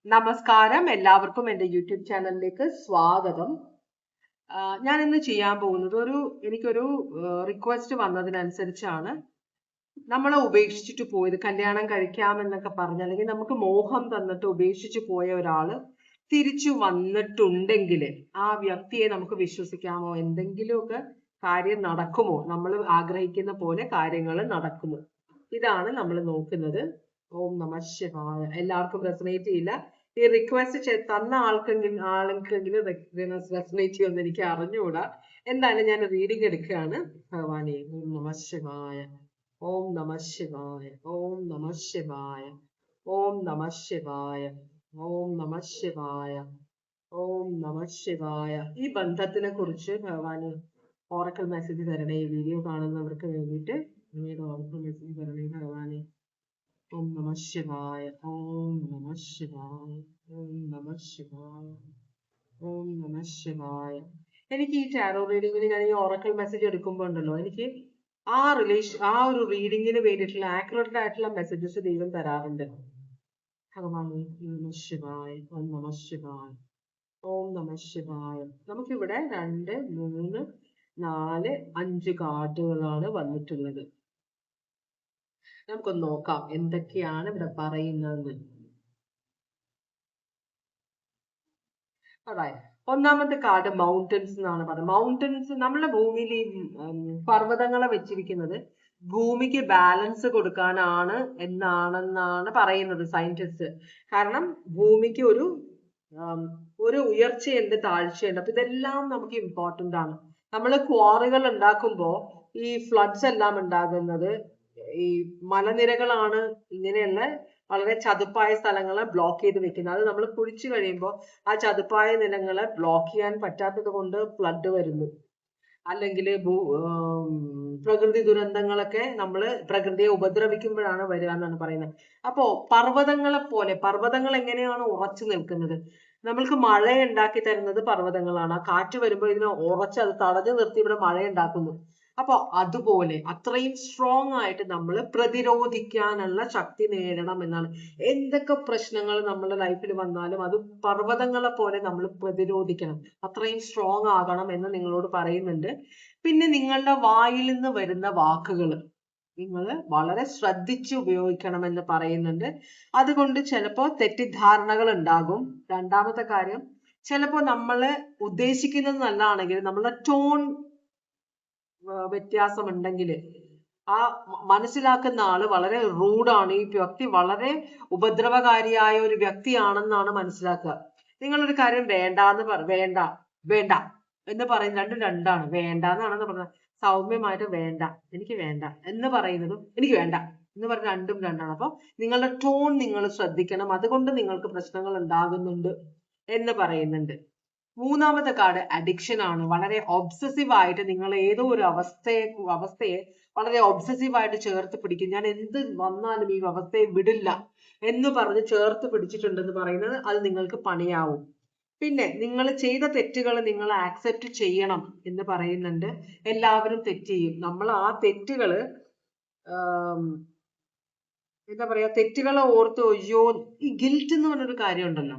നമസ്കാരം, എല്ലാവർക്കും എൻ്റെ യൂട്യൂബ് ചാനലിലേക്ക് സ്വാഗതം. ഞാൻ ഇന്ന് ചെയ്യാൻ പോകുന്നത് എനിക്കൊരു റിക്വസ്റ്റ് വന്നതിനനുസരിച്ചാണ്. നമ്മളെ ഉപേക്ഷിച്ചിട്ട് പോയത്, കല്യാണം കഴിക്കാമെന്നൊക്കെ പറഞ്ഞ് അല്ലെങ്കിൽ നമുക്ക് മോഹം തന്നിട്ട് ഉപേക്ഷിച്ച് പോയ ഒരാള് തിരിച്ചു വന്നിട്ടുണ്ടെങ്കിൽ ആ വ്യക്തിയെ നമുക്ക് വിശ്വസിക്കാമോ? എന്തെങ്കിലുമൊക്കെ കാര്യം നടക്കുമോ? നമ്മൾ ആഗ്രഹിക്കുന്ന പോലെ കാര്യങ്ങൾ നടക്കുമോ? ഇതാണ് നമ്മൾ നോക്കുന്നത്. ഓം നമ ശിവായ. എല്ലാവർക്കും റെസനേറ്റ് ചെയ്യില്ല. ഈ റിക്വസ്റ്റ് തന്ന ആൾക്കെങ്കിലും റെസനേറ്റ് ചെയ്യുമെന്ന് എനിക്ക് അറിഞ്ഞുകൂടാ. എന്തായാലും ഞാൻ റീഡിങ് എടുക്കുകയാണ്. ഭഗവാനെ ഓം നമ ശിവായ, ഓം നമ ശിവായ, ഓം നമ ശിവായ, ഓം നമ ശിവായ, ഓം നമ ശിവായ, ഓം നമ ശിവായ. ഈ ബന്ധത്തിനെ കുറിച്ച് ഭഗവാന് ഓറക്കൽ മെസ്സേജ് തരണേ. ഈ വീഡിയോ കാണുന്നവർക്ക് വേണ്ടിയിട്ട് ഓറക്കൽ മെസ്സേജ് തരണേ ഭഗവാനെ. ഓം നമ ശിവായ, ഓം നമ ശിവായ, ഓം നമ ശിവായ, ഓം നമ ശിവായ. എനിക്ക് ഈ ടാരോ റീഡിങ്ങിന് ഞാൻ ഈ ഓറക്കൽ മെസ്സേജ് എടുക്കുമ്പോൾ ഉണ്ടല്ലോ, എനിക്ക് ആ ഒരു റീഡിങ്ങിന് വേണ്ടിയിട്ടുള്ള ആക്യുറേറ്റ് ആയിട്ടുള്ള മെസ്സേജസ് ദൈവം തരാറുണ്ട്. ഭഗവാനെ നമ ശിവായ, ഓം നമ ശിവായ, ഓം നമ ശിവായ. നമുക്കിവിടെ 2, 3, 4, 5 കാർഡുകളാണ് വന്നിട്ടുള്ളത്. നമുക്കൊന്ന് നോക്കാം എന്തൊക്കെയാണ് ഇവിടെ പറയുന്നത്. അതായത് ഒന്നാമത്തെ കാർഡ് മൗണ്ടൻസ് എന്നാണ് പറയുന്നത്. മൗണ്ടൻസ് നമ്മുടെ ഭൂമിയിൽ ഈ പർവ്വതങ്ങളെ വെച്ചിരിക്കുന്നത് ഭൂമിക്ക് ബാലൻസ് കൊടുക്കാനാണ് എന്നാണെന്നാണ് പറയുന്നത് സയന്റിസ്റ്റ്. കാരണം ഭൂമിക്ക് ഒരു ഉയർച്ചയുണ്ട്, താഴ്ചയുണ്ട്. അപ്പൊ ഇതെല്ലാം നമുക്ക് ഇമ്പോർട്ടന്റ് ആണ്. നമ്മൾ ക്വാറികൾ ഉണ്ടാക്കുമ്പോൾ ഈ ഫ്ലഡ്സ് എല്ലാം ഉണ്ടാകുന്നത് ഈ മലനിരകളാണ്. ഇങ്ങനെയുള്ള വളരെ ചതുപ്പായ സ്ഥലങ്ങളെ ബ്ലോക്ക് ചെയ്ത് വെക്കുന്നത്. അത് നമ്മൾ കുഴിച്ചു കഴിയുമ്പോൾ ആ ചതുപ്പായ നിലങ്ങളെ ബ്ലോക്ക് ചെയ്യാൻ പറ്റാത്തത് കൊണ്ട് ഫ്ലഡ് വരുന്നു. അല്ലെങ്കിൽ പ്രകൃതി ദുരന്തങ്ങളൊക്കെ നമ്മൾ പ്രകൃതിയെ ഉപദ്രവിക്കുമ്പോഴാണ് വരിക എന്നാണ് പറയുന്നത്. അപ്പോ പർവ്വതങ്ങൾ എങ്ങനെയാണ് ഉറച്ചു നിൽക്കുന്നത്? നമ്മൾക്ക് മഴ ഉണ്ടാക്കി തരുന്നത് പർവ്വതങ്ങളാണ്. ആ കാറ്റ് വരുമ്പോൾ ഇതിനെ ഉറച്ച് അത് തടഞ്ഞു നിർത്തി ഇവിടെ മഴ ഉണ്ടാക്കുന്നു. അപ്പൊ അതുപോലെ അത്രയും സ്ട്രോങ് ആയിട്ട് നമ്മൾ പ്രതിരോധിക്കാനുള്ള ശക്തി നേടണം എന്നാണ്. എന്തൊക്കെ പ്രശ്നങ്ങൾ നമ്മുടെ ലൈഫിൽ വന്നാലും അത് പർവ്വതങ്ങളെ പോലെ നമ്മൾ പ്രതിരോധിക്കണം, അത്രയും സ്ട്രോങ് ആകണം എന്ന് നിങ്ങളോട് പറയുന്നുണ്ട്. പിന്നെ നിങ്ങളുടെ വായിൽ നിന്ന് വരുന്ന വാക്കുകൾ നിങ്ങൾ വളരെ ശ്രദ്ധിച്ച് ഉപയോഗിക്കണമെന്ന് പറയുന്നുണ്ട്. അതുകൊണ്ട് ചിലപ്പോൾ തെറ്റിദ്ധാരണകൾ ഉണ്ടാകും. രണ്ടാമത്തെ കാര്യം, ചിലപ്പോൾ നമ്മൾ ഉദ്ദേശിക്കുന്നത് നല്ലതാണെങ്കിൽ നമ്മളുടെ ടോൺ വ്യത്യാസം ഉണ്ടെങ്കിൽ ആ മനസ്സിലാക്കുന്ന ആള് വളരെ റൂഡാണ്, ഈ വ്യക്തി വളരെ ഉപദ്രവകാരിയായ ഒരു വ്യക്തിയാണെന്നാണ് മനസ്സിലാക്കുക. നിങ്ങളൊരു കാര്യം വേണ്ട വേണ്ട എന്ന് പറയും. രണ്ടും രണ്ടാണ്. വേണ്ട എന്നാണെന്ന് പറഞ്ഞത് സൗമ്യമായിട്ട് വേണ്ട, എനിക്ക് വേണ്ട എന്ന് പറയുന്നതും എനിക്ക് വേണ്ട എന്ന് പറഞ്ഞ രണ്ടും രണ്ടാണ്. അപ്പൊ നിങ്ങളുടെ ടോൺ നിങ്ങൾ ശ്രദ്ധിക്കണം. അതുകൊണ്ട് നിങ്ങൾക്ക് പ്രശ്നങ്ങൾ ഉണ്ടാകുന്നുണ്ട് എന്ന് പറയുന്നുണ്ട്. മൂന്നാമത്തെ കാർഡ് അഡിക്ഷൻ ആണ്. വളരെ ഒബ്സസീവ് ആയിട്ട് നിങ്ങൾ ഏതോ ഒരു അവസ്ഥയെ വളരെ ഒബ്സസീവ് ആയിട്ട് ചേർത്ത് പിടിക്കും. ഞാൻ എന്ത് വന്നാലും ഈ അവസ്ഥയെ വിടില്ല എന്ന് പറഞ്ഞ് ചേർത്ത് പിടിച്ചിട്ടുണ്ടെന്ന് പറയുന്നത് അത് നിങ്ങൾക്ക് പണിയാവും. പിന്നെ നിങ്ങൾ ചെയ്ത തെറ്റുകൾ നിങ്ങൾ ആക്സെപ്റ്റ് ചെയ്യണം എന്ന് പറയുന്നുണ്ട്. എല്ലാവരും തെറ്റ് ചെയ്യും. നമ്മൾ ആ തെറ്റുകള് എന്താ പറയാ, തെറ്റുകളെ ഓർത്ത് അയ്യോ, ഈ ഗിൽറ്റ് എന്ന് പറഞ്ഞൊരു കാര്യം ഉണ്ടല്ലോ,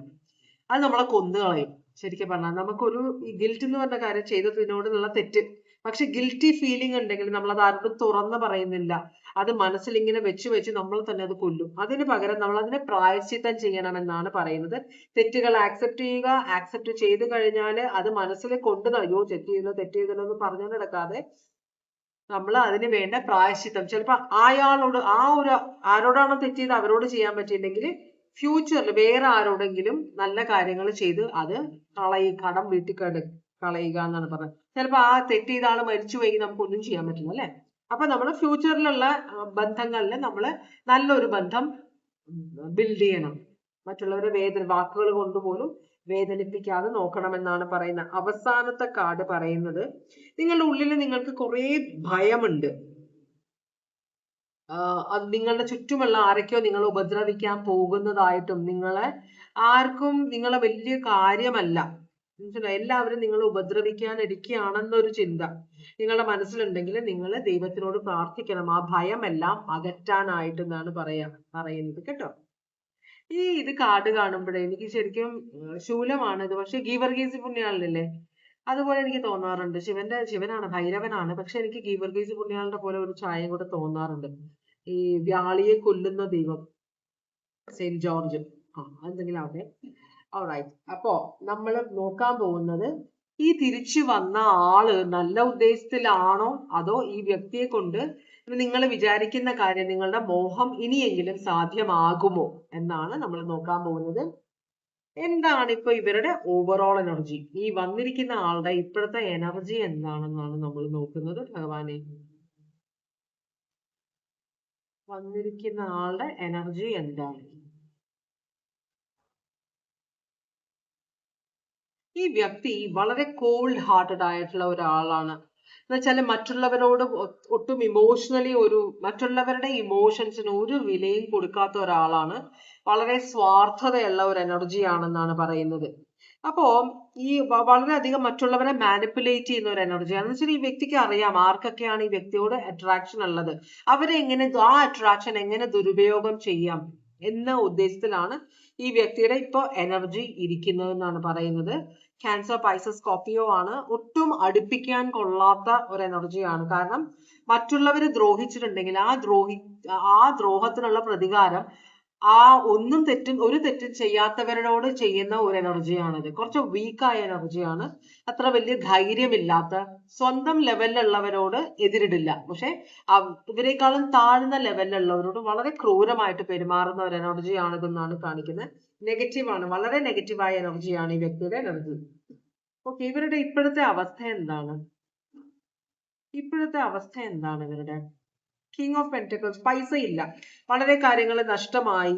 അത് നമ്മളെ കൊന്നുകളയും. ശരിക്കും പറഞ്ഞാൽ നമുക്കൊരു ഗിൽറ്റ് എന്ന് പറഞ്ഞ കാര്യം ചെയ്തതിനോടുള്ള തെറ്റ്, പക്ഷെ ഗിൽറ്റി ഫീലിംഗ് ഉണ്ടെങ്കിൽ നമ്മൾ അത് ആരോടും തുറന്ന് പറയുന്നില്ല. അത് മനസ്സിൽ ഇങ്ങനെ വെച്ച് നമ്മൾ തന്നെ അത് കൊല്ലും. അതിന് പകരം നമ്മൾ അതിനെ പ്രായശ്ചിത്തം ചെയ്യണമെന്നാണ് പറയുന്നത്. തെറ്റുകൾ ആക്സെപ്റ്റ് ചെയ്യുക. ആക്സെപ്റ്റ് ചെയ്ത് കഴിഞ്ഞാൽ അത് മനസ്സിൽ അയ്യോ തെറ്റ് ചെയ്തല്ലോ എന്ന് പറഞ്ഞു നടക്കാതെ നമ്മൾ അതിന് വേണ്ട പ്രായശ്ചിത്തം, ചിലപ്പോ ആരോടാണോ തെറ്റ് ചെയ്ത് അവരോട് ചെയ്യാൻ പറ്റിയില്ലെങ്കിൽ ഫ്യൂച്ചറിൽ വേറെ ആരോടെങ്കിലും നല്ല കാര്യങ്ങൾ ചെയ്ത് അത് കടം വീട്ടിൽ കളയുക എന്നാണ് പറഞ്ഞത്. ചിലപ്പോ ആ തെറ്റ് ചെയ്ത ആള് മരിച്ചു പോയി നമുക്കൊന്നും ചെയ്യാൻ പറ്റില്ല, അല്ലെ? അപ്പൊ നമ്മൾ ഫ്യൂച്ചറിലുള്ള ബന്ധങ്ങളിൽ നമ്മൾ നല്ലൊരു ബന്ധം ബിൽഡ് ചെയ്യണം. മറ്റുള്ളവരെ വാക്കുകൾ കൊണ്ടുപോലും വേദനിപ്പിക്കാതെ നോക്കണമെന്നാണ് പറയുന്നത്. അവസാനത്തെ കാർഡ് പറയുന്നത് നിങ്ങളുടെ ഉള്ളിൽ നിങ്ങൾക്ക് കുറെ ഭയമുണ്ട്. അത് നിങ്ങളുടെ ചുറ്റുമുള്ള ആരൊക്കെയോ നിങ്ങളെ ഉപദ്രവിക്കാൻ പോകുന്നതായിട്ടും നിങ്ങളെ വലിയ കാര്യമല്ല, എല്ലാവരും നിങ്ങളെ ഉപദ്രവിക്കാൻ ഇരിക്കുകയാണെന്നൊരു ചിന്ത നിങ്ങളുടെ മനസ്സിലുണ്ടെങ്കിൽ നിങ്ങൾ ദൈവത്തിനോട് പ്രാർത്ഥിക്കണം ആ ഭയമെല്ലാം അകറ്റാനായിട്ട് എന്നാണ് പറയുന്നത് കേട്ടോ. ഇത് കാർഡ് കാണുമ്പോഴേ എനിക്ക് ശരിക്കും ശൂലമാണ് ഇത്, പക്ഷെ ഗീവർഗീസ് പുണ്യാളനല്ലേ, അതുപോലെ എനിക്ക് തോന്നാറുണ്ട്. ശിവനാണ്, ഭൈരവനാണ്, പക്ഷെ എനിക്ക് ഗീവർഗീസ് പുണ്യാളന്റെ പോലെ ഒരു ഛായയും കൂടെ തോന്നാറുണ്ട്. ഈ വ്യാളിയെ കൊല്ലുന്ന ദൈവം സെയിന്റ് ജോർജ്, എന്തെങ്കിലും ആവട്ടെ. ഓൾറൈറ്റ്, അപ്പോ നമ്മൾ നോക്കാൻ പോകുന്നത് ഈ തിരിച്ചു വന്ന ആള് നല്ല ഉദ്ദേശത്തിലാണോ, അതോ ഈ വ്യക്തിയെ കൊണ്ട് നിങ്ങൾ വിചാരിക്കുന്ന കാര്യം, നിങ്ങളുടെ മോഹം ഇനിയെങ്കിലും സാധ്യമാകുമോ എന്നാണ് നമ്മൾ നോക്കാൻ പോകുന്നത്. എന്താണ് ഇപ്പൊ ഇവരുടെ ഓവറോൾ എനർജി, ഈ വന്നിരിക്കുന്ന ആളുടെ ഇപ്പോഴത്തെ എനർജി എന്താണെന്നാണ് നമ്മൾ നോക്കുന്നത്. ഭഗവാനെ, വന്നിരിക്കുന്ന ആളുടെ എനർജി എന്താണ്? ഈ വ്യക്തി വളരെ കോൾഡ് ഹാർട്ടഡ് ആയിട്ടുള്ള ഒരാളാണ്. എന്നുവെച്ചാൽ മറ്റുള്ളവരോട് ഒട്ടും ഇമോഷണലി മറ്റുള്ളവരുടെ ഇമോഷൻസിന് ഒരു വിലയും കൊടുക്കാത്ത ഒരാളാണ്. വളരെ സ്വാർത്ഥതയുള്ള ഒരു എനർജിയാണെന്നാണ് പറയുന്നത്. അപ്പോ ഈ വളരെയധികം മറ്റുള്ളവരെ മാനിപ്പുലേറ്റ് ചെയ്യുന്ന ഒരു എനർജിയാണ്. എന്ന് വെച്ചാൽ ഈ വ്യക്തിക്ക് അറിയാം ആർക്കൊക്കെയാണ് ഈ വ്യക്തിയോട് അട്രാക്ഷൻ ഉള്ളത്, അവരെ എങ്ങനെ ആ അട്രാക്ഷൻ എങ്ങനെ ദുരുപയോഗം ചെയ്യാം എന്ന ഉദ്ദേശത്തിലാണ് ഈ വ്യക്തിയുടെ ഇപ്പൊ എനർജി ഇരിക്കുന്നത് എന്നാണ് പറയുന്നത്. ക്യാൻസർ, പൈസസ്, സ്കോർപിയോ ആണ്. ഒട്ടും അടുപ്പിക്കാൻ കൊള്ളാത്ത ഒരു എനർജിയാണ്. കാരണം മറ്റുള്ളവർ ദ്രോഹിച്ചിട്ടുണ്ടെങ്കിൽ ആ ദ്രോഹത്തിനുള്ള പ്രതികാരം ഒരു തെറ്റും ചെയ്യാത്തവരോട് ചെയ്യുന്ന ഒരു എനർജിയാണിത്. കുറച്ച് വീക്കായ എനർജിയാണ്. അത്ര വലിയ ധൈര്യമില്ലാത്ത, സ്വന്തം ലെവലിലുള്ളവരോട് എതിരിടില്ല, പക്ഷെ ഇവരെക്കാളും താഴ്ന്ന ലെവലിലുള്ളവരോട് വളരെ ക്രൂരമായിട്ട് പെരുമാറുന്ന ഒരു എനർജിയാണ് ഇതെന്നാണ് കാണിക്കുന്നത്. നെഗറ്റീവാണ്, വളരെ നെഗറ്റീവായ എനർജിയാണ് ഈ വ്യക്തിയുടെ എനർജി. ഓക്കെ, ഇവരുടെ ഇപ്പോഴത്തെ അവസ്ഥ എന്താണ്? ഇവരുടെ കിങ് ഓഫ് പെന്റക്കിൾസ്, പൈസ ഇല്ല, വളരെ കാര്യങ്ങൾ നഷ്ടമായി.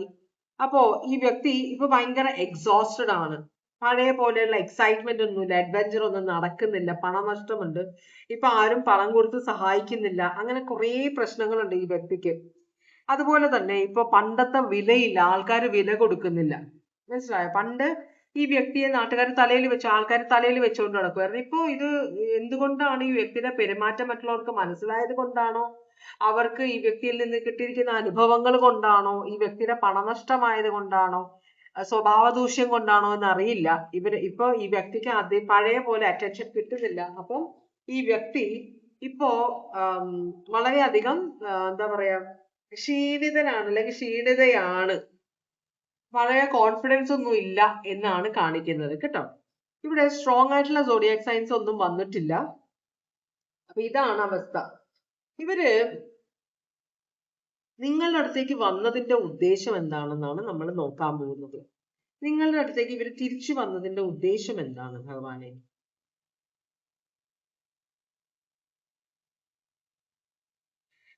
അപ്പോ ഈ വ്യക്തി ഇപ്പൊ ഭയങ്കര എക്സോസ്റ്റഡ് ആണ്. പഴയ പോലെയുള്ള എക്സൈറ്റ്മെന്റ് ഒന്നുമില്ല, അഡ്വഞ്ചർ ഒന്നും നടക്കുന്നില്ല, പണനഷ്ടമുണ്ട്, ഇപ്പൊ ആരും പണം കൊടുത്ത് സഹായിക്കുന്നില്ല, അങ്ങനെ കുറെ പ്രശ്നങ്ങളുണ്ട് ഈ വ്യക്തിക്ക്. അതുപോലെ തന്നെ ഇപ്പൊ പണ്ടത്തെ വിലയില്ല, ആൾക്കാർ വില കൊടുക്കുന്നില്ല. മനസ്സിലായോ? പണ്ട് ഈ വ്യക്തിയെ ആൾക്കാർ തലയിൽ വെച്ചുകൊണ്ട് നടക്കുമായിരുന്നു. ഇപ്പൊ ഇത് എന്തുകൊണ്ടാണ് ഈ വ്യക്തിയുടെ പെരുമാറ്റം മറ്റുള്ളവർക്ക് മനസ്സിലായത് കൊണ്ടാണോ, അവർക്ക് ഈ വ്യക്തിയിൽ നിന്ന് കിട്ടിയിരിക്കുന്ന അനുഭവങ്ങൾ കൊണ്ടാണോ, ഈ വ്യക്തിയുടെ പണനഷ്ടമായത് കൊണ്ടാണോ, സ്വഭാവ ദൂഷ്യം കൊണ്ടാണോ എന്നറിയില്ല. ഇപ്പൊ ഈ വ്യക്തിക്ക് പഴയ പോലെ അറ്റൻഷൻ കിട്ടുന്നില്ല. അപ്പം ഈ വ്യക്തി ഇപ്പോ വളരെയധികം എന്താ പറയാ, ക്ഷീണിതനാണ്, അല്ലെങ്കിൽ ക്ഷീണിതയാണ്. വളരെ കോൺഫിഡൻസ് ഒന്നും ഇല്ല എന്നാണ് കാണിക്കുന്നത് കേട്ടോ. ഇവിടെ സ്ട്രോങ് ആയിട്ടുള്ള സോഡിയാക് സൈൻസ് ഒന്നും വന്നിട്ടില്ല. അപ്പൊ ഇതാണ് അവസ്ഥ. ഇവര് നിങ്ങളുടെ അടുത്തേക്ക് വന്നതിന്റെ ഉദ്ദേശം എന്താണെന്നാണ് നമ്മൾ നോക്കാൻ പോകുന്നത്. നിങ്ങളുടെ അടുത്തേക്ക് ഇവർ തിരിച്ചു വന്നതിന്റെ ഉദ്ദേശം എന്താണ് ഭഗവാനെ?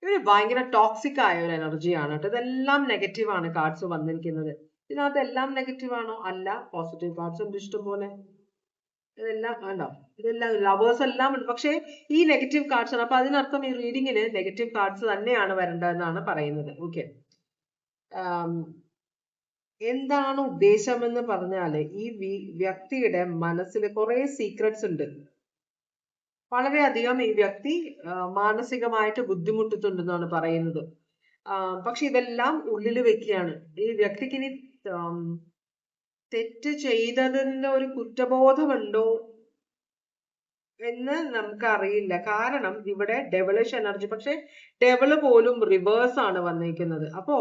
ഇവര് ഭയങ്കര ടോക്സിക് ആയ ഒരു എനർജിയാണ് കേട്ടോ. ഇതെല്ലാം നെഗറ്റീവ് ആണ് കാർഡ്സ് വന്നിരിക്കുന്നത്. ഇതിനകത്ത് എല്ലാം നെഗറ്റീവ് ആണോ? അല്ല, പോസിറ്റീവ് കാർഡ്സ് ഉണ്ട് ഇഷ്ടംപോലെ. ഇതെല്ലാം കണ്ടോ, ഇതെല്ലാം ലവേഴ്സ് എല്ലാം ഉണ്ട്. പക്ഷെ ഈ നെഗറ്റീവ് കാർഡ്സ് ആണ്. അപ്പൊ അതിനർത്ഥം ഈ റീഡിങ്ങിന് നെഗറ്റീവ് കാർഡ്സ് തന്നെയാണ് വരേണ്ടതെന്നാണ് പറയുന്നത്. ഓക്കെ, എന്താണ് ഉദ്ദേശം എന്ന് പറഞ്ഞാല് ഈ വ്യക്തിയുടെ മനസ്സിൽ കുറെ സീക്രട്സ് ഉണ്ട്. വളരെയധികം ഈ വ്യക്തി മാനസികമായിട്ട് ബുദ്ധിമുട്ടുന്നുണ്ടെന്നാണ് പറയുന്നത്. പക്ഷെ ഇതെല്ലാം ഉള്ളിൽ വെക്കുകയാണ്. ഈ വ്യക്തിക്ക് ഇനി തെറ്റ് ചെയ്തതിന്റെ ഒരു കുറ്റബോധമുണ്ടോ എന്ന് നമുക്കറിയില്ല. കാരണം ഇവിടെ ഡെവലിഷ് എനർജി, പക്ഷെ ഡെവല് പോലും റിവേഴ്സ് ആണ് വന്നിരിക്കുന്നത്. അപ്പോ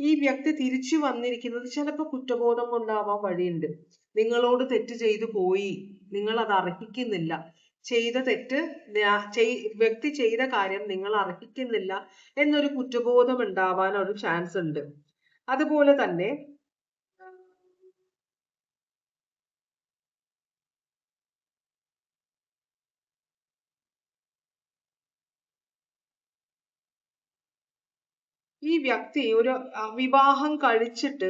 ഈ വ്യക്തി തിരിച്ചു വന്നിരിക്കുന്നത് ചിലപ്പോ കുറ്റബോധം കൊണ്ടാവാൻ വഴിയുണ്ട്. നിങ്ങളോട് തെറ്റ് ചെയ്തു പോയി, നിങ്ങൾ അത് അർഹിക്കുന്നില്ല, ചെയ്ത തെറ്റ് വ്യക്തി ചെയ്ത കാര്യം നിങ്ങൾ അർഹിക്കുന്നില്ല എന്നൊരു കുറ്റബോധം ഉണ്ടാവാൻ ഒരു ചാൻസ് ഉണ്ട്. അതുപോലെ തന്നെ ഈ വ്യക്തി ഒരു വിവാഹം കഴിച്ചിട്ട്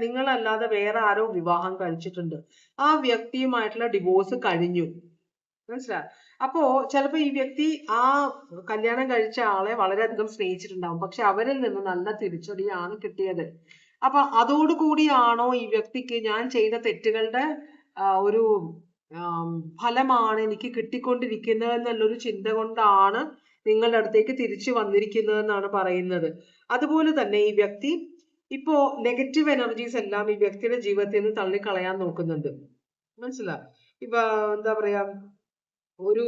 നിങ്ങളല്ലാതെ വേറെ ആരോ വിവാഹം കഴിച്ചിട്ടുണ്ട്. ആ വ്യക്തിയുമായിട്ടുള്ള ഡിവോഴ്സ് കഴിഞ്ഞു. മനസ്സിലായോ? അപ്പോ ചിലപ്പോ ഈ വ്യക്തി ആ കല്യാണം കഴിച്ച ആളെ വളരെയധികം സ്നേഹിച്ചിട്ടുണ്ടാവും. പക്ഷെ അവരിൽ നിന്ന് നല്ല തിരിച്ചടിയാണ് കിട്ടിയത്. അപ്പൊ അതോടുകൂടിയാണോ ഈ വ്യക്തിക്ക് ഞാൻ ചെയ്ത തെറ്റുകളുടെ ഒരു ഫലമാണ് എനിക്ക് കിട്ടിക്കൊണ്ടിരിക്കുന്നത് എന്നുള്ളൊരു ചിന്ത കൊണ്ടാണ് നിങ്ങളുടെ അടുത്തേക്ക് തിരിച്ചു വന്നിരിക്കുന്നത് എന്നാണ് പറയുന്നത്. അതുപോലെ തന്നെ ഈ വ്യക്തി ഇപ്പോ നെഗറ്റീവ് എനർജീസ് എല്ലാം ഈ വ്യക്തിയുടെ ജീവിതത്തിൽ നിന്ന് തള്ളിക്കളയാൻ നോക്കുന്നുണ്ട്. മനസ്സിലായി? ഇപ്പൊ എന്താ പറയാ, ഒരു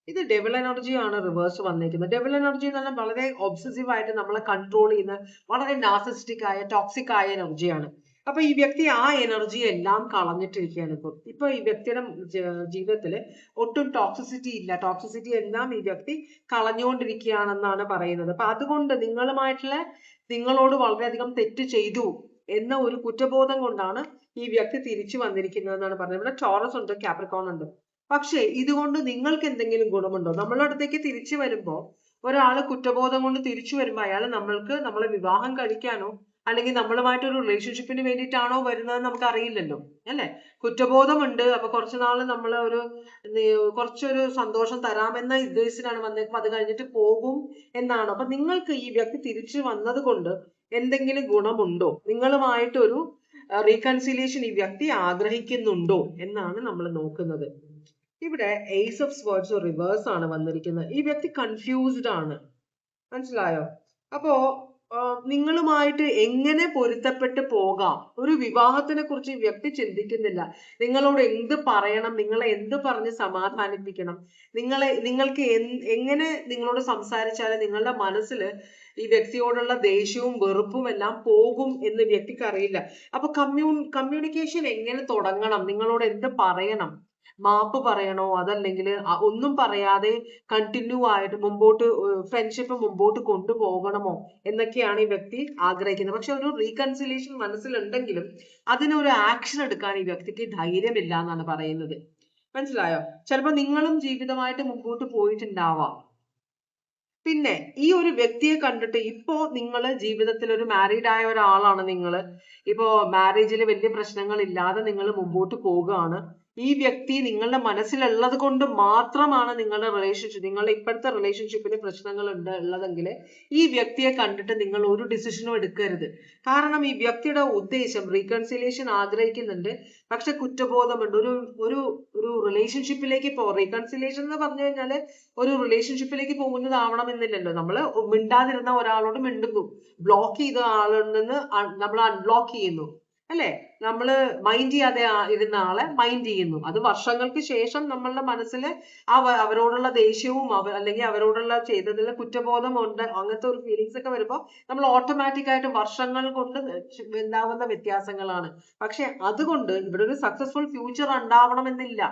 ഇത് ഡെവിൾ എനർജി ആണ് റിവേഴ്സ് വന്നിരിക്കുന്നത്. ഡെവിൾ എനർജി എന്ന് പറഞ്ഞാൽ വളരെ ഒബ്സസീവ് ആയിട്ട് നമ്മളെ കൺട്രോൾ ചെയ്യുന്ന വളരെ നാർസിസ്റ്റിക് ആയ ടോക്സിക് ആയ എനർജിയാണ്. അപ്പൊ ഈ വ്യക്തി ആ എനർജി എല്ലാം കളഞ്ഞിട്ടിരിക്കുകയാണ്. ഇപ്പൊ ഈ വ്യക്തിയുടെ ജീവിതത്തിൽ ഒട്ടും ടോക്സിസിറ്റി ഇല്ല. ടോക്സിസിറ്റി എല്ലാം ഈ വ്യക്തി കളഞ്ഞുകൊണ്ടിരിക്കുകയാണെന്നാണ് പറയുന്നത്. അപ്പൊ അതുകൊണ്ട് നിങ്ങളോട് വളരെയധികം തെറ്റ് ചെയ്തു എന്ന ഒരു കുറ്റബോധം കൊണ്ടാണ് ഈ വ്യക്തി തിരിച്ചു വന്നിരിക്കുന്നത് എന്നാണ് പറയുന്നത്. ഇവിടെ ടോറസ് ഉണ്ട്, കാപ്രിക്കോൺ ഉണ്ട്. പക്ഷേ ഇതുകൊണ്ട് നിങ്ങൾക്ക് എന്തെങ്കിലും ഗുണമുണ്ടോ? നമ്മളുടെ അടുത്തേക്ക് തിരിച്ചു വരുമ്പോ ഒരാള് കുറ്റബോധം കൊണ്ട് തിരിച്ചു വരുമ്പോ അയാൾ നമ്മളെ വിവാഹം കഴിക്കാനോ അല്ലെങ്കിൽ നമ്മളുമായിട്ടൊരു റിലേഷൻഷിപ്പിന് വേണ്ടിയിട്ടാണോ വരുന്നത് നമുക്ക് അറിയില്ലല്ലോ, അല്ലെ? കുറ്റബോധമുണ്ട്, അപ്പൊ കുറച്ചു നാള് കുറച്ചൊരു സന്തോഷം തരാമെന്ന ഉദ്ദേശത്തിലാണ് വന്നേക്കും, അത് കഴിഞ്ഞിട്ട് പോകും എന്നാണോ? അപ്പൊ നിങ്ങൾക്ക് ഈ വ്യക്തി തിരിച്ചു വന്നത് കൊണ്ട് എന്തെങ്കിലും ഗുണമുണ്ടോ? നിങ്ങളുമായിട്ടൊരു റീകൺസിലിയേഷൻ ഈ വ്യക്തി ആഗ്രഹിക്കുന്നുണ്ടോ എന്നാണ് നമ്മൾ നോക്കുന്നത്. ഇവിടെ ഏസ് ഓഫ് സ്വേർഡ്സ് റിവേഴ്സ് ആണ് വന്നിരിക്കുന്നത്. ഈ വ്യക്തി കൺഫ്യൂസ്ഡ് ആണ്. മനസ്സിലായോ? അപ്പോ നിങ്ങളുമായിട്ട് എങ്ങനെ പൊരുത്തപ്പെട്ട് പോകാം, ഒരു വിവാഹത്തിനെ കുറിച്ച് ഈ വ്യക്തി ചിന്തിക്കുന്നില്ല. നിങ്ങളോട് എന്ത് പറയണം, നിങ്ങളെ എന്ത് പറഞ്ഞ് സമാധാനിപ്പിക്കണം, നിങ്ങൾക്ക് എങ്ങനെ നിങ്ങളോട് സംസാരിച്ചാൽ നിങ്ങളുടെ മനസ്സിൽ ഈ വ്യക്തിയോടുള്ള ദേഷ്യവും വെറുപ്പും എല്ലാം പോകും എന്ന് വ്യക്തിക്ക് അറിയില്ല. അപ്പൊ കമ്മ്യൂണിക്കേഷൻ എങ്ങനെ തുടങ്ങണം, നിങ്ങളോട് എന്ത് പറയണം, മാപ്പ് പറയണോ അതല്ലെങ്കിൽ ഒന്നും പറയാതെ കണ്ടിന്യൂ ആയിട്ട് ഫ്രണ്ട്ഷിപ്പ് മുമ്പോട്ട് കൊണ്ടുപോകണമോ എന്നൊക്കെയാണ് ഈ വ്യക്തി ആഗ്രഹിക്കുന്നത്. പക്ഷെ ഒരു റീകൺസിലിയേഷൻ മനസ്സിലുണ്ടെങ്കിലും അതിനൊരു ആക്ഷൻ എടുക്കാൻ ഈ വ്യക്തിക്ക് ധൈര്യമില്ല എന്നാണ് പറയുന്നത്. മനസ്സിലായോ? ചിലപ്പോ നിങ്ങളും ജീവിതമായിട്ട് മുമ്പോട്ട് പോയിട്ടുണ്ടാവാം. പിന്നെ ഈ ഒരു വ്യക്തിയെ കണ്ടിട്ട് ഇപ്പോ നിങ്ങൾ ജീവിതത്തിൽ ഒരു മാരീഡ് ആയ ഒരാളാണ്, ഇപ്പോ മാരേജിൽ വലിയ പ്രശ്നങ്ങൾ ഇല്ലാതെ നിങ്ങൾ മുമ്പോട്ട് പോവുകയാണ്. ഈ വ്യക്തി നിങ്ങളുടെ മനസ്സിലുള്ളത് കൊണ്ട് മാത്രമാണ് നിങ്ങളുടെ ഇപ്പോഴത്തെ റിലേഷൻഷിപ്പിന് പ്രശ്നങ്ങൾ ഉള്ളതെങ്കിൽ ഈ വ്യക്തിയെ കണ്ടിട്ട് നിങ്ങൾ ഒരു ഡിസിഷനും എടുക്കരുത്. കാരണം ഈ വ്യക്തിയുടെ ഉദ്ദേശം റീകൺസിലിയേഷൻ ആഗ്രഹിക്കുന്നുണ്ട്, പക്ഷെ കുറ്റബോധമുണ്ട്. ഒരു റിലേഷൻഷിപ്പിലേക്ക് റീകൺസിലിയേഷൻ എന്ന് പറഞ്ഞു കഴിഞ്ഞാല് ഒരു റിലേഷൻഷിപ്പിലേക്ക് പോകുന്നതാവണമെന്നില്ലല്ലോ. നമ്മൾ മിണ്ടാതിരുന്ന ഒരാളോട് മിണ്ടുന്നു, ബ്ലോക്ക് ചെയ്ത ആളിൽ നിന്ന് നമ്മൾ അൺബ്ലോക്ക് ചെയ്യുന്നു, അല്ലെ? നമ്മള് മൈൻഡ് ചെയ്യാതെ ഇരുന്ന ആളെ മൈൻഡ് ചെയ്യുന്നു. അത് വർഷങ്ങൾക്ക് ശേഷം നമ്മളുടെ മനസ്സിൽ അവരോടുള്ള ദേഷ്യവും അല്ലെങ്കിൽ അവരോടുള്ള ചെയ്തതിൽ കുറ്റബോധം ഉണ്ട്, അങ്ങനത്തെ ഒരു ഫീലിങ്സ് ഒക്കെ വരുമ്പോ നമ്മൾ ഓട്ടോമാറ്റിക് ആയിട്ട് വർഷങ്ങൾ കൊണ്ട് ഉണ്ടാവുന്ന വ്യത്യാസങ്ങളാണ്. പക്ഷെ അതുകൊണ്ട് ഇവിടെ ഒരു സക്സസ്ഫുൾ ഫ്യൂച്ചർ ഉണ്ടാവണമെന്നില്ല.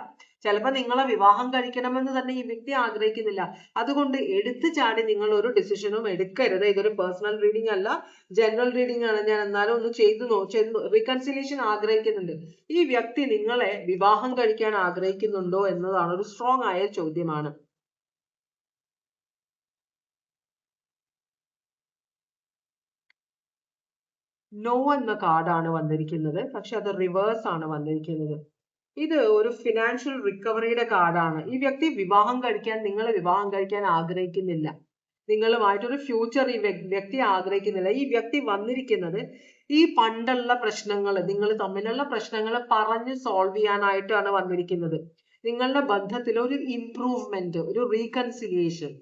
ചിലപ്പോൾ നിങ്ങളെ വിവാഹം കഴിക്കണമെന്ന് തന്നെ ഈ വ്യക്തി ആഗ്രഹിക്കുന്നില്ല. അതുകൊണ്ട് എടുത്തു ചാടി നിങ്ങൾ ഒരു ഡിസിഷനും എടുക്കരുത്. ഇതൊരു പേഴ്സണൽ റീഡിംഗ് അല്ല, ജനറൽ റീഡിംഗ് ആണ്. ഞാൻ എന്നാലും ഒന്ന് റീകൺസിലിയേഷൻ ആഗ്രഹിക്കുന്നുണ്ട്. ഈ വ്യക്തി നിങ്ങളെ വിവാഹം കഴിക്കാൻ ആഗ്രഹിക്കുന്നുണ്ടോ എന്നതാണ് ഒരു സ്ട്രോങ് ആയ ചോദ്യമാണ്. നോ എന്ന കാർഡാണ് വന്നിരിക്കുന്നത്, പക്ഷെ അത് റിവേഴ്സ് ആണ് വന്നിരിക്കുന്നത്. ഇത് ഒരു ഫിനാൻഷ്യൽ റിക്കവറിയുടെ കാർഡാണ്. ഈ വ്യക്തി നിങ്ങളെ വിവാഹം കഴിക്കാൻ ആഗ്രഹിക്കുന്നില്ല. നിങ്ങളുമായിട്ടൊരു ഫ്യൂച്ചർ ഈ വ്യക്തി ആഗ്രഹിക്കുന്നില്ല. ഈ വ്യക്തി വന്നിരിക്കുന്നത് ഈ പണ്ടുള്ള പ്രശ്നങ്ങൾ, നിങ്ങൾ തമ്മിലുള്ള പ്രശ്നങ്ങൾ പറഞ്ഞ് സോൾവ് ചെയ്യാനായിട്ടാണ് വന്നിരിക്കുന്നത്. നിങ്ങളുടെ ബന്ധത്തിൽ ഒരു ഇംപ്രൂവ്മെന്റ്, ഒരു റീകൺസിലിയേഷൻ,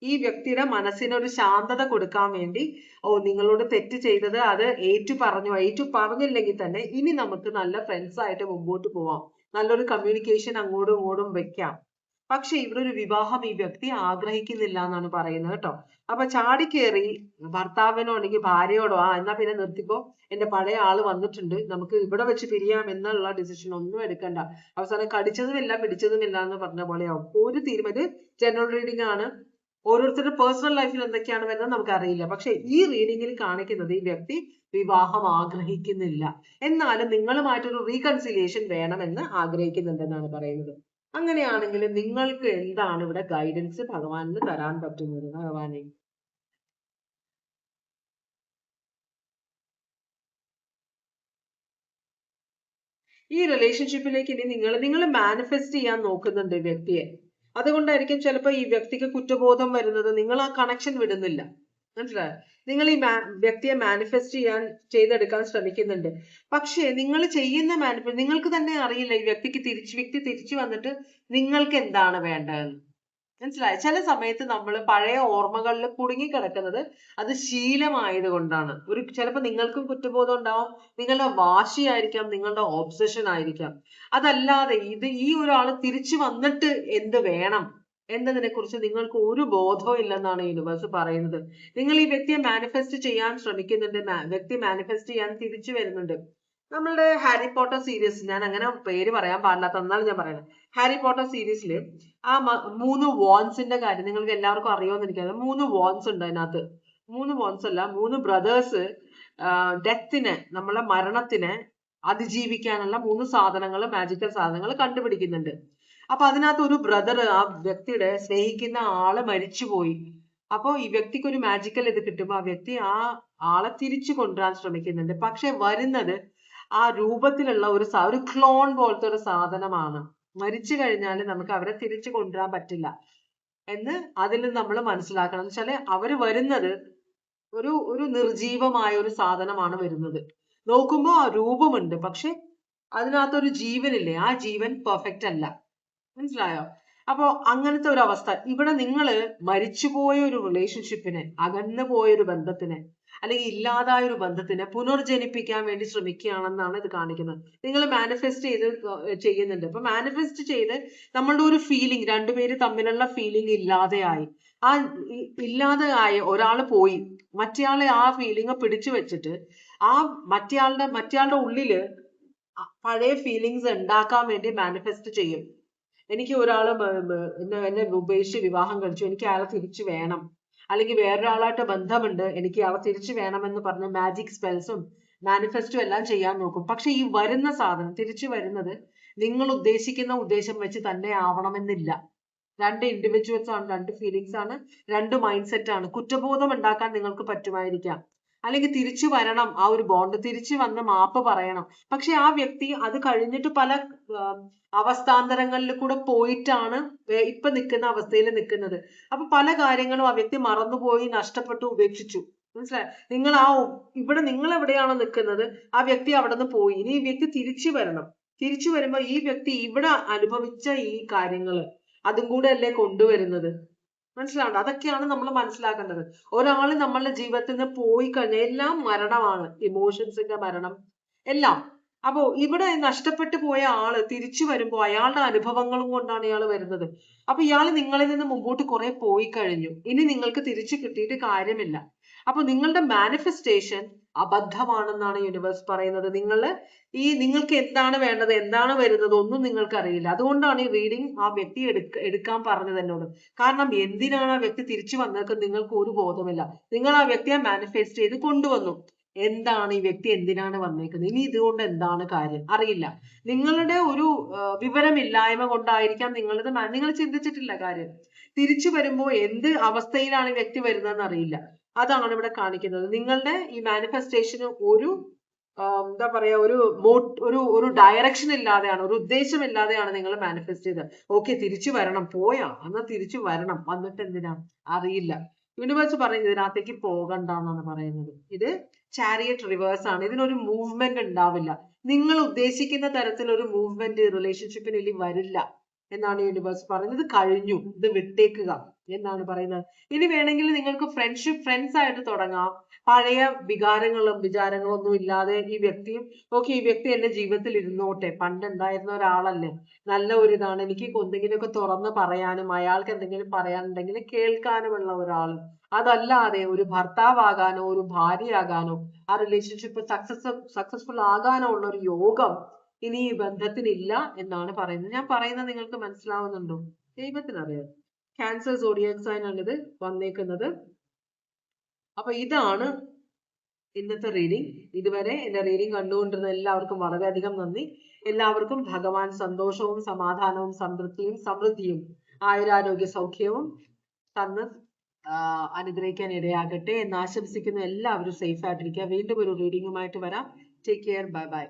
ഈ വ്യക്തിയുടെ മനസ്സിന് ഒരു ശാന്തത കൊടുക്കാൻ വേണ്ടി, നിങ്ങളോട് തെറ്റ് ചെയ്തത് അത് ഏറ്റു പറഞ്ഞില്ലെങ്കിൽ തന്നെ ഇനി നമുക്ക് നല്ല ഫ്രണ്ട്സ് ആയിട്ട് മുമ്പോട്ട് പോവാം, നല്ലൊരു കമ്മ്യൂണിക്കേഷൻ അങ്ങോട്ടും ഇങ്ങോട്ടും വെക്കാം. പക്ഷെ ഇവിടെ ഒരു വിവാഹം ഈ വ്യക്തി ആഗ്രഹിക്കുന്നില്ല എന്നാണ് പറയുന്നത് കേട്ടോ. അപ്പൊ ചാടിക്കേറി ഭർത്താവിനോ അല്ലെങ്കിൽ ഭാര്യയോടോ എന്നാ പിന്നെ നിർത്തിക്കോ, എന്റെ പഴയ ആള് വന്നിട്ടുണ്ട്, നമുക്ക് ഇവിടെ വെച്ച് പിരിയാം എന്നുള്ള ഡിസിഷൻ ഒന്നും എടുക്കണ്ട. അവസാനം കടിച്ചതുമില്ല പിടിച്ചതുമില്ല എന്ന് പറഞ്ഞ പോലെയാവും. ഒരു തീരുമാനം. ജനറൽ റീഡിംഗ് ആണ്, ഓരോരുത്തരുടെ പേഴ്സണൽ ലൈഫിൽ എന്തൊക്കെയാണ് വരുന്നത് നമുക്ക് അറിയില്ല. പക്ഷെ ഈ റീഡിങ്ങിൽ കാണിക്കുന്നത് ഈ വ്യക്തി വിവാഹം ആഗ്രഹിക്കുന്നില്ല, എന്നാലും നിങ്ങളുമായിട്ടൊരു റീകൺസിലിയേഷൻ വേണമെന്ന് ആഗ്രഹിക്കുന്നുണ്ടെന്നാണ് പറയുന്നത്. അങ്ങനെയാണെങ്കിൽ നിങ്ങൾക്ക് എന്താണ് ഇവിടെ ഗൈഡൻസ് ഭഗവാന് തരാൻ പറ്റുന്നത്? ഭഗവാനെ, ഈ റിലേഷൻഷിപ്പിലേക്ക് ഇനി നിങ്ങൾ മാനിഫെസ്റ്റ് ചെയ്യാൻ നോക്കുന്നുണ്ട് ഈ വ്യക്തിയെ. അതുകൊണ്ടായിരിക്കും ചിലപ്പോൾ ഈ വ്യക്തിക്ക് കുറ്റബോധം വരുന്നത്. നിങ്ങൾ ആ കണക്ഷൻ വിടുന്നില്ല. മനസ്സിലായോ? നിങ്ങൾ ഈ വ്യക്തിയെ മാനിഫെസ്റ്റ് ചെയ്തെടുക്കാൻ ശ്രമിക്കുന്നുണ്ട്. പക്ഷേ നിങ്ങൾ ചെയ്യുന്ന നിങ്ങൾക്ക് തന്നെ അറിയില്ല ഈ വ്യക്തി തിരിച്ചു വന്നിട്ട് നിങ്ങൾക്ക് എന്താണ് വേണ്ടതെന്ന്. മനസ്സിലായോ? ചില സമയത്ത് നമ്മൾ പഴയ ഓർമ്മകളിൽ കുടുങ്ങിക്കിടക്കുന്നത് അത് ശീലമായത് കൊണ്ടാണ്. ചിലപ്പോൾ നിങ്ങൾക്കും കുറ്റബോധം ഉണ്ടാവും, നിങ്ങളുടെ വാശിയായിരിക്കാം, നിങ്ങളുടെ ഒബ്സഷൻ ആയിരിക്കാം. അതല്ലാതെ ഈ ഒരാള് തിരിച്ചു വന്നിട്ട് എന്ത് വേണം എന്നതിനെ കുറിച്ച് നിങ്ങൾക്ക് ഒരു ബോധവും ഇല്ലെന്നാണ് യൂണിവേഴ്സ് പറയുന്നത്. നിങ്ങൾ ഈ വ്യക്തിയെ മാനിഫെസ്റ്റ് ചെയ്യാൻ ശ്രമിക്കുന്നുണ്ട്, വ്യക്തി മാനിഫെസ്റ്റ് ചെയ്യാൻ തിരിച്ചു വരുന്നുണ്ട്. നമ്മളുടെ ഹാരി പോട്ടർ സീരീസ്, ഞാൻ അങ്ങനെ പേര് പറയാൻ പാടില്ലാത്ത, എന്നാലും ഞാൻ പറയണം, ഹാരി പോട്ടർ സീരീസിൽ ആ 3 വാൻസിന്റെ കാര്യം നിങ്ങൾക്ക് എല്ലാവർക്കും അറിയുമെന്ന് എനിക്കറിയാം. 3 വാൻസ് ഉണ്ട് അതിനകത്ത്. 3 വാൻസ് അല്ല, 3 ബ്രദേഴ്സ് ഡെത്തിനെ, നമ്മളെ മരണത്തിനെ അതിജീവിക്കാനുള്ള 3 സാധനങ്ങൾ, മാജിക്കൽ സാധനങ്ങൾ കണ്ടുപിടിക്കുന്നുണ്ട്. അപ്പൊ അതിനകത്ത് ഒരു ബ്രദർ, ആ വ്യക്തിയുടെ സ്നേഹിക്കുന്ന ആള് മരിച്ചുപോയി. അപ്പൊ ഈ വ്യക്തിക്ക് ഒരു മാജിക്കൽ ഇത് കിട്ടുമ്പോ ആ വ്യക്തി ആ ആളെ തിരിച്ചു കൊണ്ടുവരാൻ ശ്രമിക്കുന്നുണ്ട്. പക്ഷെ വരുന്നത് ആ രൂപത്തിലുള്ള ഒരു ക്ലോൺ പോലത്തെ ഒരു സാധനമാണ്. മരിച്ചു കഴിഞ്ഞാൽ നമുക്ക് അവരെ തിരിച്ചു കൊണ്ടുവരാൻ പറ്റില്ല എന്ന് അതിൽ നമ്മൾ മനസ്സിലാക്കണം. എന്ന് വെച്ചാല് അവര് വരുന്നത് ഒരു നിർജീവമായ ഒരു സാധനമാണ് വരുന്നത്. നോക്കുമ്പോ ആ രൂപമുണ്ട്, പക്ഷെ അതിനകത്തൊരു ജീവനില്ലേ, ആ ജീവൻ പെർഫെക്റ്റ് അല്ല. മനസ്സിലായോ? അപ്പോ അങ്ങനത്തെ ഒരു അവസ്ഥ ഇവിടെ. നിങ്ങള് മരിച്ചുപോയ ഒരു റിലേഷൻഷിപ്പിനെ, അകന്നു പോയ ഒരു ബന്ധത്തിനെ, അല്ലെങ്കിൽ ഇല്ലാതായ ഒരു ബന്ധത്തിനെ പുനർജനിപ്പിക്കാൻ വേണ്ടി ശ്രമിക്കുകയാണെന്നാണ് ഇത് കാണിക്കുന്നത്. നിങ്ങൾ മാനിഫെസ്റ്റ് ചെയ്യുന്നുണ്ട്. അപ്പൊ മാനിഫെസ്റ്റ് ചെയ്ത് നമ്മളുടെ ഒരു ഫീലിംഗ്, രണ്ടുപേര് തമ്മിലുള്ള ഫീലിംഗ് ഇല്ലാതെയായി. ആ ഇല്ലാതെയായ ഒരാള് പോയി, മറ്റേയാളെ ആ ഫീലിംഗ് പിടിച്ചു വെച്ചിട്ട് ആ മറ്റേയാളുടെ ഉള്ളില് പഴയ ഫീലിങ്സ് ഉണ്ടാക്കാൻ വേണ്ടി മാനിഫെസ്റ്റ് ചെയ്യും. എനിക്ക് ഒരാള് എന്നെ ഉപേക്ഷിച്ച് വിവാഹം കഴിച്ചു, എനിക്ക് അയാളെ തിരിച്ചു വേണം, അല്ലെങ്കിൽ വേറൊരാളായിട്ട് ബന്ധമുണ്ട്, എനിക്ക് അയാളെ തിരിച്ചു വേണമെന്ന് പറഞ്ഞ് മാജിക് സ്പെൽസും മാനിഫെസ്റ്റും എല്ലാം ചെയ്യാൻ നോക്കും. പക്ഷെ ഈ വരുന്ന സാധനം തിരിച്ചു വരുന്നത് നിങ്ങൾ ഉദ്ദേശിക്കുന്ന ഉദ്ദേശം വെച്ച് തന്നെ ആവണമെന്നില്ല. 2 ഇൻഡിവിജ്വൽസ് ആണ്, 2 ഫീലിങ്സ് ആണ്, 2 മൈൻഡ് സെറ്റ് ആണ്. കുറ്റബോധം ഉണ്ടാക്കാൻ നിങ്ങൾക്ക് പറ്റുമായിരിക്കാം, അല്ലെങ്കിൽ തിരിച്ചു വരണം, ആ ഒരു ബോണ്ട് തിരിച്ചു വന്ന് മാപ്പ് പറയണം. പക്ഷെ ആ വ്യക്തി അത് കഴിഞ്ഞിട്ട് പല അവസ്ഥാന്തരങ്ങളിൽ കൂടെ പോയിട്ടാണ് ഇപ്പൊ നിൽക്കുന്ന അവസ്ഥയിൽ നിൽക്കുന്നത്. അപ്പൊ പല കാര്യങ്ങളും ആ വ്യക്തി മറന്നുപോയി, നഷ്ടപ്പെട്ടു, ഉപേക്ഷിച്ചു. മനസ്സിലായി? ഇവിടെ നിങ്ങൾ എവിടെയാണോ നിൽക്കുന്നത്, ആ വ്യക്തി അവിടെ നിന്ന് പോയി. ഇനി ഈ വ്യക്തി തിരിച്ചു വരണം. തിരിച്ചു വരുമ്പോ ഈ വ്യക്തി ഇവിടെ അനുഭവിച്ച ഈ കാര്യങ്ങള് അതും കൂടെ അല്ലേ കൊണ്ടുവരുന്നത്. മനസ്സിലാവണ്ട? അതൊക്കെയാണ് നമ്മൾ മനസ്സിലാക്കേണ്ടത്. ഒരാള് നമ്മളുടെ ജീവിതത്തിൽ നിന്ന് പോയി കഴിഞ്ഞാൽ എല്ലാം മരണമാണ്, ഇമോഷൻസിന്റെ മരണം എല്ലാം. അപ്പോ ഇവിടെ നഷ്ടപ്പെട്ടു പോയ ആള് തിരിച്ചു വരുമ്പോ അയാളുടെ അനുഭവങ്ങളും കൊണ്ടാണ് ഇയാൾ വരുന്നത്. അപ്പൊ ഇയാൾ നിങ്ങളിൽ നിന്ന് മുമ്പോട്ട് കുറെ പോയി കഴിഞ്ഞു. ഇനി നിങ്ങൾക്ക് തിരിച്ചു കിട്ടിയിട്ട് കാര്യമില്ല. അപ്പൊ നിങ്ങളുടെ മാനിഫെസ്റ്റേഷൻ അബദ്ധമാണെന്നാണ് യൂണിവേഴ്സ് പറയുന്നത്. നിങ്ങൾക്ക് എന്താണ് വേണ്ടത്, എന്താണ് വരുന്നത് ഒന്നും നിങ്ങൾക്ക് അറിയില്ല. അതുകൊണ്ടാണ് ഈ റീഡിംഗ് ആ വ്യക്തി എടുക്കാൻ പറഞ്ഞത് എന്നോട്. കാരണം എന്തിനാണ് ആ വ്യക്തി തിരിച്ചു വന്നേക്കുന്നത് നിങ്ങൾക്ക് ഒരു ബോധമില്ല. നിങ്ങൾ ആ വ്യക്തിയെ മാനിഫെസ്റ്റ് ചെയ്ത് കൊണ്ടുവന്നു. എന്താണ് ഈ വ്യക്തി എന്തിനാണ് വന്നേക്കുന്നത്, ഇനി ഇതുകൊണ്ട് എന്താണ് കാര്യം അറിയില്ല. നിങ്ങളുടെ ഒരു വിവരമില്ലായ്മ കൊണ്ടായിരിക്കാം നിങ്ങൾ ചിന്തിച്ചിട്ടില്ല കാര്യം. തിരിച്ചു വരുമ്പോ എന്ത് അവസ്ഥയിലാണ് വ്യക്തി വരുന്നതെന്ന് അറിയില്ല. അതാണ് ഇവിടെ കാണിക്കുന്നത്. നിങ്ങളുടെ ഈ മാനിഫെസ്റ്റേഷന് എന്താ പറയാ, ഒരു ഡയറക്ഷൻ ഇല്ലാതെയാണ്, ഒരു ഉദ്ദേശമില്ലാതെയാണ് നിങ്ങൾ മാനിഫെസ്റ്റ് ചെയ്തത്. ഓക്കെ, തിരിച്ചു വരണം, എന്നാ തിരിച്ചു വരണം, വന്നിട്ട് എന്തിനാ അറിയില്ല. യൂണിവേഴ്സ് പറയുന്നത് ഇതിനകത്തേക്ക് പോകണ്ടെന്നാണ് പറയുന്നത്. ഇത് ചാരിയറ്റ് റിവേഴ്സ് ആണ്. ഇതിനൊരു മൂവ്മെന്റ് ഉണ്ടാവില്ല. നിങ്ങൾ ഉദ്ദേശിക്കുന്ന തരത്തിൽ ഒരു മൂവ്മെന്റ് റിലേഷൻഷിപ്പിന് ഇനി വരില്ല എന്നാണ് യൂണിവേഴ്സ് പറയുന്നത്. ഇത് കഴിഞ്ഞു, ഇത് വിട്ടേക്കുക എന്നാണ് പറയുന്നത്. ഇനി വേണമെങ്കിൽ നിങ്ങൾക്ക് ഫ്രണ്ട്സ് ആയിട്ട് തുടങ്ങാം. പഴയ വികാരങ്ങളും വിചാരങ്ങളും ഒന്നും ഇല്ലാതെ ഈ വ്യക്തി എന്റെ ജീവിതത്തിൽ ഇരുന്നോട്ടെ, പണ്ട് ഉണ്ടായിരുന്ന ഒരാളല്ലേ, നല്ല ഒരു ഇതാണ്, എനിക്ക് എന്തെങ്കിലുമൊക്കെ തുറന്ന് പറയാനും അയാൾക്ക് എന്തെങ്കിലും പറയാനുണ്ടെങ്കിൽ കേൾക്കാനുമുള്ള ഒരാൾ. അതല്ലാതെ ഒരു ഭർത്താവാകാനോ ഒരു ഭാര്യയാകാനോ ആ റിലേഷൻഷിപ്പ് സക്സസ്ഫുൾ ആകാനോ ഉള്ള ഒരു യോഗം ഇനി ഈ ബന്ധത്തിനില്ല എന്നാണ് പറയുന്നത്. ഞാൻ പറയുന്നത് നിങ്ങൾക്ക് മനസ്സിലാവുന്നുണ്ടോ? ദൈവത്തിനറിയാം. ക്യാൻസർ സോഡിയാക് സൈൻ ആണ് ഇത് വന്നേക്കുന്നത്. അപ്പൊ ഇതാണ് ഇന്നത്തെ റീഡിംഗ്. ഇതുവരെ എന്റെ റീഡിംഗ് കണ്ടുകൊണ്ടിരുന്ന എല്ലാവർക്കും വളരെയധികം നന്ദി. എല്ലാവർക്കും ഭഗവാൻ സന്തോഷവും സമാധാനവും സംതൃപ്തിയും സമൃദ്ധിയും ആയുരാരോഗ്യ സൗഖ്യവും തന്ന് അനുഗ്രഹിക്കാൻ ഇടയാകട്ടെ എന്ന് ആശംസിക്കുന്ന എല്ലാവരും സേഫ് ആയിട്ടിരിക്കുക. വീണ്ടും ഒരു റീഡിംഗുമായിട്ട് വരാം. Take care. Bye bye.